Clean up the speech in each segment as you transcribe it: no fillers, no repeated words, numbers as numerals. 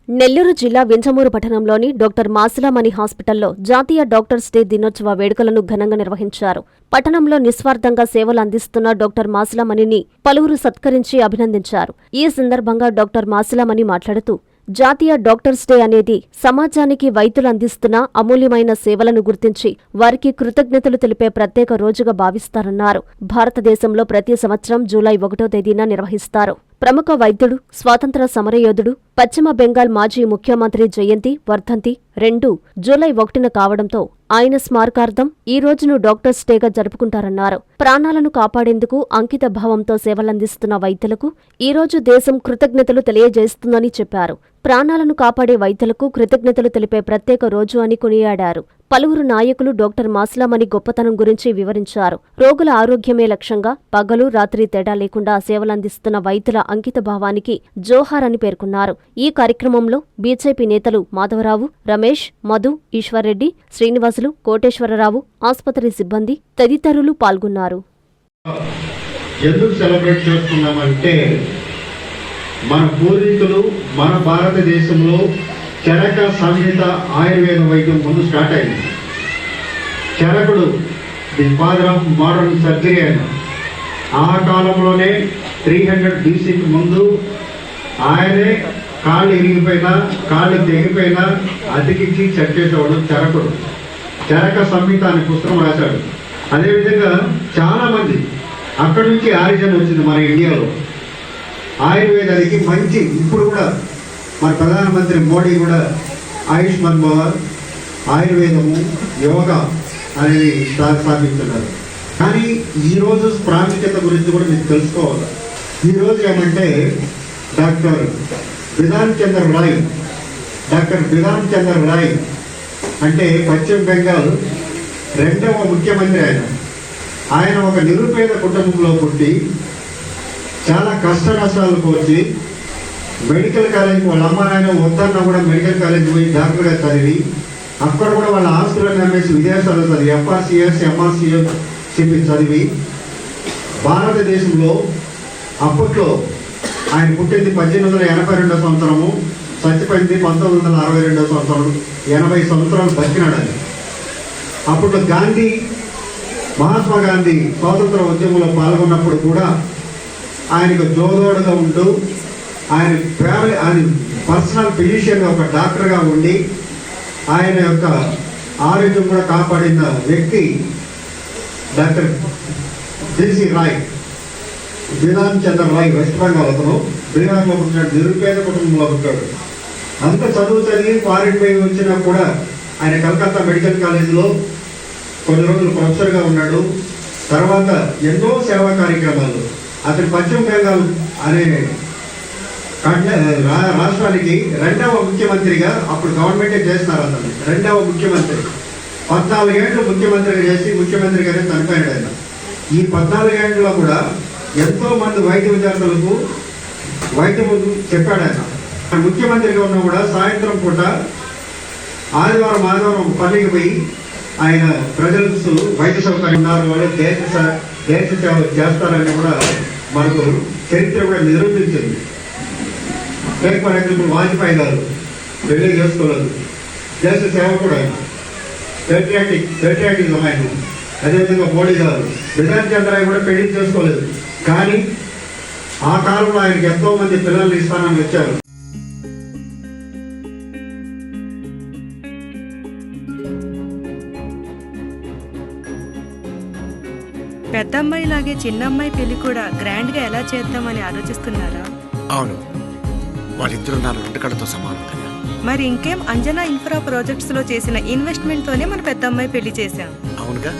నెల్లూరు జిల్లా వింజమూరు పట్టణంలోని డాక్టర్ మాసిలామణి హాస్పిటల్లో జాతీయ డాక్టర్స్ డే దినోత్సవ వేడుకలను ఘనంగా నిర్వహించారు. పట్టణంలో నిస్వార్థంగా సేవలు అందిస్తున్న డాక్టర్ మాసిలామణిని పలువురు సత్కరించి అభినందించారు. ఈ సందర్భంగా డాక్టర్ మాసిలామణి మాట్లాడుతూ, జాతీయ డాక్టర్స్ డే అనేది సమాజానికి వైద్యులు అందిస్తున్న అమూల్యమైన సేవలను గుర్తించి వారికి కృతజ్ఞతలు తెలిపే ప్రత్యేక రోజుగా భావిస్తారన్నారు. భారతదేశంలో ప్రతి సంవత్సరం జూలై 1వ తేదీన నిర్వహిస్తారు. ప్రముఖ వైద్యుడు, స్వాతంత్ర సమరయోధుడు, పశ్చిమ బెంగాల్ మాజీ ముఖ్యమంత్రి జయంతి, వర్ధంతి రెండూ జూలై 1న కావడంతో ఆయన స్మారకార్థం ఈ రోజును డాక్టర్స్ డేగా జరుపుకుంటారన్నారు. ప్రాణాలను కాపాడేందుకు అంకిత భావంతో సేవలందిస్తున్న వైద్యులకు ఈ రోజు దేశం కృతజ్ఞతలు తెలియజేస్తుందని చెప్పారు. ప్రాణాలను కాపాడే వైద్యులకు కృతజ్ఞతలు తెలిపే ప్రత్యేక రోజు అని కొనియాడారు. పలువురు నాయకులు డాక్టర్ మాసిలామణి గొప్పతనం గురించి వివరించారు. రోగుల ఆరోగ్యమే లక్ష్యంగా పగలు రాత్రి తేడా లేకుండా సేవలందిస్తున్న వైద్యుల అంకిత భావానికి జోహార్ అని పేర్కొన్నారు. ఈ కార్యక్రమంలో బీజేపీ నేతలు మాధవరావు, రమేష్, మధు, ఈశ్వర్రెడ్డి, శ్రీనివాసులు, కోటేశ్వరరావు, ఆసుపత్రి సిబ్బంది తదితరులు పాల్గొన్నారు. ఎందుకు సెలబ్రేట్ చేస్తున్నామంటే మన పూర్వీకులు మన భారతదేశంలో చరక సంహిత ఆయుర్వేద వైద్యం ముందు స్టార్ట్ అయింది. చరకుడు the father of modern surgery అని ఆ కాలంలోనే 300 BCకి ముందు ఆయనే కాళ్ళు ఇరిగిపోయినా కాళ్ళు తెగిపోయినా అతికించి చెక్ చేసేవాడు చరకుడు. చరక సంహిత అనే పుస్తకం రాశాడు. అదేవిధంగా చాలా మంది అక్కడి నుంచి ఆరిజిన్ వచ్చింది మన ఇండియాలో. ఆయుర్వేదానికి మంచి ఇప్పుడు కూడా మన ప్రధానమంత్రి మోడీ కూడా ఆయుష్మాన్ భవన్, ఆయుర్వేదము, యోగా అనేది స్థాపిస్తున్నారు. కానీ ఈరోజు ప్రాముఖ్యత గురించి కూడా మీకు తెలుసుకోవాలి. ఈరోజు ఏమంటే డాక్టర్ బిధాన్ చంద్ర రాయ్ అంటే పశ్చిమ బెంగాల్ 2వ ముఖ్యమంత్రి. ఆయన ఒక నిరుపేద కుటుంబంలో పుట్టి చాలా కష్ట నష్టాలు పోచి మెడికల్ కాలేజ్ వాళ్ళ అమ్మ నాయన వద్దన్నా కూడా మెడికల్ కాలేజ్ పోయి డాక్టర్గా చదివి అక్కడ కూడా వాళ్ళ ఆస్తులను నమ్మేసి విదేశాల్లో చదివి FRCS, MRCS చదివి భారతదేశంలో అప్పట్లో ఆయన పుట్టింది 1882 సంవత్సరము, చచ్చిపోయింది 1962 సంవత్సరం. 80 సంవత్సరాలు బతికినాడు ఆయన. అప్పట్లో మహాత్మా గాంధీ స్వాతంత్ర ఉద్యమంలో పాల్గొన్నప్పుడు కూడా ఆయనకు జోదోడుగా ఉంటూ ఆయన పర్సనల్ ఫిజిషియన్ ఒక డాక్టర్గా ఉండి ఆయన యొక్క ఆరోగ్యం కూడా కాపాడిన వ్యక్తి డాక్టర్ జేసీ రాయ్. బిధాన్ చంద్ర రాయ్ వెస్ట్ బెంగాల్ అతను బీహార్లో పుట్టిన నిరుపేద కుటుంబంలో పుట్టాడు. అంత చదివి ఫారిన్ పోయి వచ్చినా కూడా ఆయన కలకత్తా మెడికల్ కాలేజీలో కొన్ని రోజులు ప్రొఫెసర్గా ఉన్నాడు. తర్వాత ఎన్నో సేవా కార్యక్రమాలు. అతను పశ్చిమ బెంగాల్ అనే రాష్ట్రానికి 2వ ముఖ్యమంత్రిగా అప్పుడు గవర్నమెంటే చేస్తున్నారు. అతను 2వ ముఖ్యమంత్రి. 14 ఏళ్ళు ముఖ్యమంత్రిగా చేసి ముఖ్యమంత్రిగానే చనిపోయాడు ఆయన. ఈ 14 ఏళ్ళలో కూడా ఎంతో మంది వైద్య విద్యార్థులకు వైద్యం చెప్పాడు ఆయన. ముఖ్యమంత్రిగా ఉన్నా కూడా సాయంత్రం పూట ఆదివారం పల్లికి పోయి ఆయన ప్రజలకు వైద్య సౌకర్యం ఉన్నారు వాళ్ళు దేశ సేవ చేస్తారని కూడా మనకు చరిత్ర కూడా నిరూపించింది. ఫర్ ఎగ్జాంపుల్ వాజ్పేయి గారు పెళ్లి చేసుకోలేదు, దేశ సేవ కూడా ఆయన పెట్రియాటిజం ఆయన. అదేవిధంగా మోడీ గారు బిధాన్ చంద్ర కూడా పెళ్లి చేసుకోలేదు, కానీ ఆ కాలంలో ఆయనకి ఎంతో మంది పిల్లల్ని ఇస్తానని వచ్చారు. పెద్దమ్మాయి లాగే చిన్నమ్మాయి పెళ్లి కూడా గ్రాండ్ గా ఎలా చేద్దామని ఆలోచిస్తున్నారా? అవును, వాళ్ళిద్దరు నా 2 కళ్ళతో సమానం కదా. మరి ఇంకేం, అంజనా ఇన్ఫ్రా ప్రాజెక్ట్స్ లో చేసిన ఇన్వెస్ట్మెంట్ తోనే మన పెద్దమ్మాయి పెళ్లి చేశాం. అవునుగా,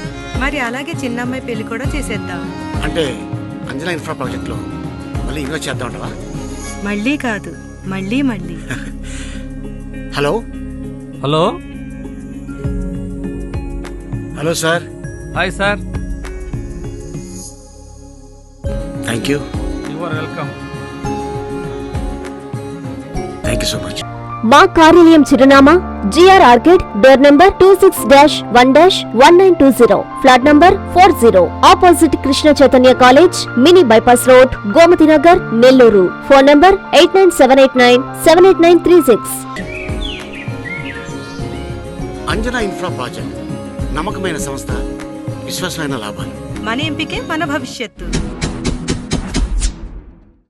మరి అలాగే చిన్నమ్మాయి పెళ్లి కూడా చేసేద్దాం. అంటే అంజనా ఇన్ఫ్రా ప్రాజెక్ట్ లో మళ్ళీ ఇన్వెస్ట్ చేద్దాం అంటావా? మళ్ళీ కాదు, మళ్ళీ. Hello sir. Hi sir. Thank you. You are welcome. Thank you so much. మా కార్యాలయం చిరునామా GR orchid, door number 26-1-1920, flat number 40, opposite Krishna Chaitanya college, mini bypass road, Gomathi Nagar, Nellore. Phone number 8978978936. Anjana infra project నమ్మకమైన సంస్థ, విశ్వాసమైన లాభాలు. మన ఎంపికే మన భవిష్యత్తు.